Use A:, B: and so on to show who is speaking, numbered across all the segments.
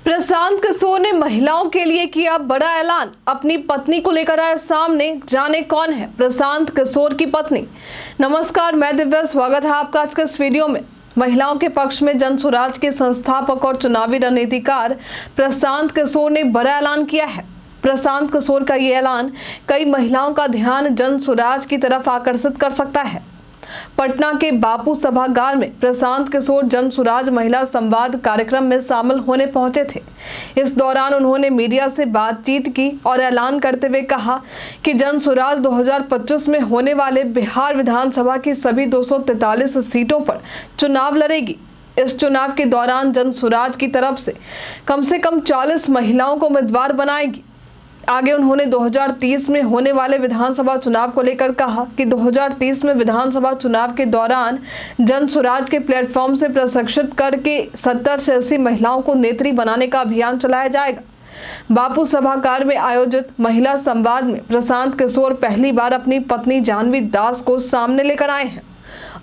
A: प्रशांत किशोर ने महिलाओं के लिए किया बड़ा ऐलान। अपनी पत्नी को लेकर आए सामने, जाने कौन है प्रशांत किशोर की पत्नी। नमस्कार, मैं दिव्या, स्वागत है आपका आज के इस वीडियो में। महिलाओं के पक्ष में जन स्वराज के संस्थापक और चुनावी रणनीतिकार प्रशांत किशोर ने बड़ा ऐलान किया है। प्रशांत किशोर का ये ऐलान कई महिलाओं का ध्यान जन स्वराज की तरफ आकर्षित कर सकता है। पटना के बापू सभागार में प्रशांत किशोर जन स्वराज महिला संवाद कार्यक्रम में शामिल होने पहुंचे थे। इस दौरान उन्होंने मीडिया से बातचीत की और ऐलान करते हुए कहा कि जन स्वराज 2025 में होने वाले बिहार विधानसभा की सभी 243 सीटों पर चुनाव लड़ेगी। इस चुनाव के दौरान जन स्वराज की तरफ से कम 40 महिलाओं को उम्मीदवार बनाएगी। आगे उन्होंने 2030 में होने वाले विधानसभा चुनाव को लेकर कहा कि 2030 में विधानसभा चुनाव के दौरान जन स्वराज के प्लेटफॉर्म से प्रशिक्षित करके 70 से 80 महिलाओं को नेत्री बनाने का अभियान चलाया जाएगा। बापू सभागार में आयोजित महिला संवाद में प्रशांत किशोर पहली बार अपनी पत्नी जाह्नवी दास को सामने लेकर आए हैं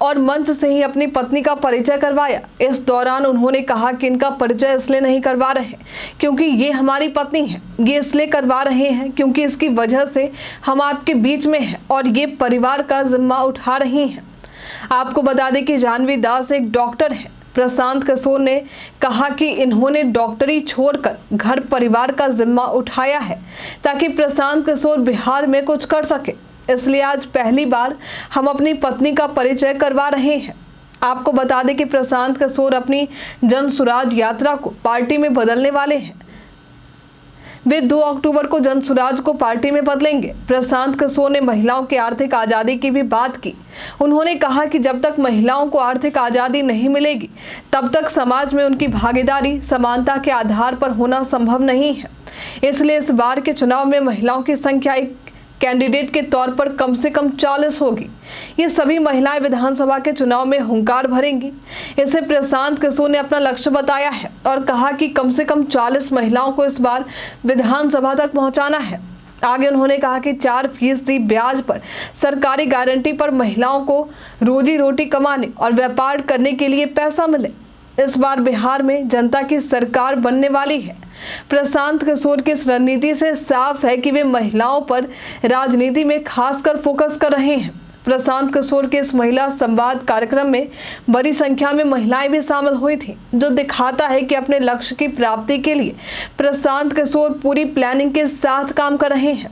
A: और मंच से ही अपनी पत्नी का परिचय करवाया। इस दौरान उन्होंने कहा कि इनका परिचय इसलिए नहीं करवा रहे क्योंकि ये हमारी पत्नी है, ये इसलिए करवा रहे हैं क्योंकि इसकी वजह से हम आपके बीच में हैं और ये परिवार का जिम्मा उठा रही हैं। आपको बता दें कि जाह्नवी दास एक डॉक्टर है। प्रशांत किशोर ने कहा कि इन्होंने डॉक्टरी छोड़कर घर परिवार का जिम्मा उठाया है ताकि प्रशांत किशोर बिहार में कुछ कर सके, इसलिए आज पहली बार हम अपनी पत्नी का परिचय करवा रहे हैं। आपको बता दें कि प्रशांत किशोर अपनी जन स्वराज यात्रा को पार्टी में बदलने वाले हैं। वे 2 अक्टूबर को जन स्वराज को पार्टी में बदलेंगे। प्रशांत किशोर ने महिलाओं की आर्थिक आज़ादी की भी बात की। उन्होंने कहा कि जब तक महिलाओं को आर्थिक आज़ादी नहीं मिलेगी तब तक समाज में उनकी भागीदारी समानता के आधार पर होना संभव नहीं है। इसलिए इस बार के चुनाव में महिलाओं की संख्या एक कैंडिडेट के तौर पर कम से कम 40 होगी। ये सभी महिलाएं विधानसभा के चुनाव में हुंकार भरेंगी। इसे प्रशांत किशोर ने अपना लक्ष्य बताया है और कहा कि कम से कम 40 महिलाओं को इस बार विधानसभा तक पहुंचाना है। आगे उन्होंने कहा कि 4% ब्याज पर सरकारी गारंटी पर महिलाओं को रोजी रोटी कमाने और व्यापार करने के लिए पैसा मिले। इस बार बिहार में जनता की सरकार बनने वाली है। प्रशांत किशोर की इस रणनीति से साफ है कि वे महिलाओं पर राजनीति में खासकर फोकस कर रहे हैं। प्रशांत किशोर के इस महिला संवाद कार्यक्रम में बड़ी संख्या में महिलाएं भी शामिल हुई थीं, जो दिखाता है कि अपने लक्ष्य की प्राप्ति के लिए प्रशांत किशोर पूरी प्लानिंग के साथ काम कर रहे हैं।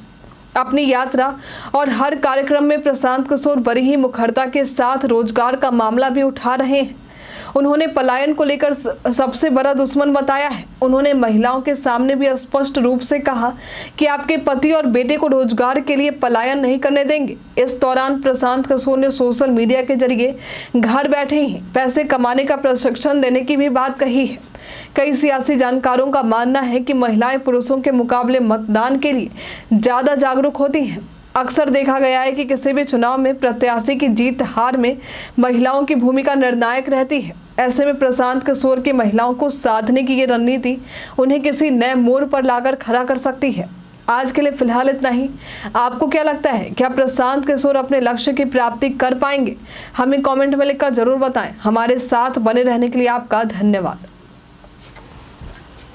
A: अपनी यात्रा और हर कार्यक्रम में प्रशांत किशोर बड़ी ही मुखरता के साथ रोजगार का मामला भी उठा रहे हैं। उन्होंने पलायन को लेकर सबसे बड़ा दुश्मन बताया है। उन्होंने महिलाओं के सामने भी स्पष्ट रूप से कहा कि आपके पति और बेटे को रोजगार के लिए पलायन नहीं करने देंगे। इस दौरान प्रशांत किशोर ने सोशल मीडिया के जरिए घर बैठे ही पैसे कमाने का प्रशिक्षण देने की भी बात कही है। कई सियासी जानकारों का मानना है कि महिलाएं पुरुषों के मुकाबले मतदान के लिए ज्यादा जागरूक होती हैं। अक्सर देखा गया है कि किसी भी चुनाव में प्रत्याशी की जीत हार में महिलाओं की भूमिका निर्णायक रहती है। ऐसे में प्रशांत किशोर की महिलाओं को साधने की ये रणनीति उन्हें किसी नए मोड़ पर लाकर खड़ा कर सकती है। आज के लिए फिलहाल इतना ही। आपको क्या लगता है, क्या प्रशांत किशोर अपने लक्ष्य की प्राप्ति कर पाएंगे? हमें कमेंट में लिखकर जरूर बताएं। हमारे साथ बने रहने के लिए आपका धन्यवाद।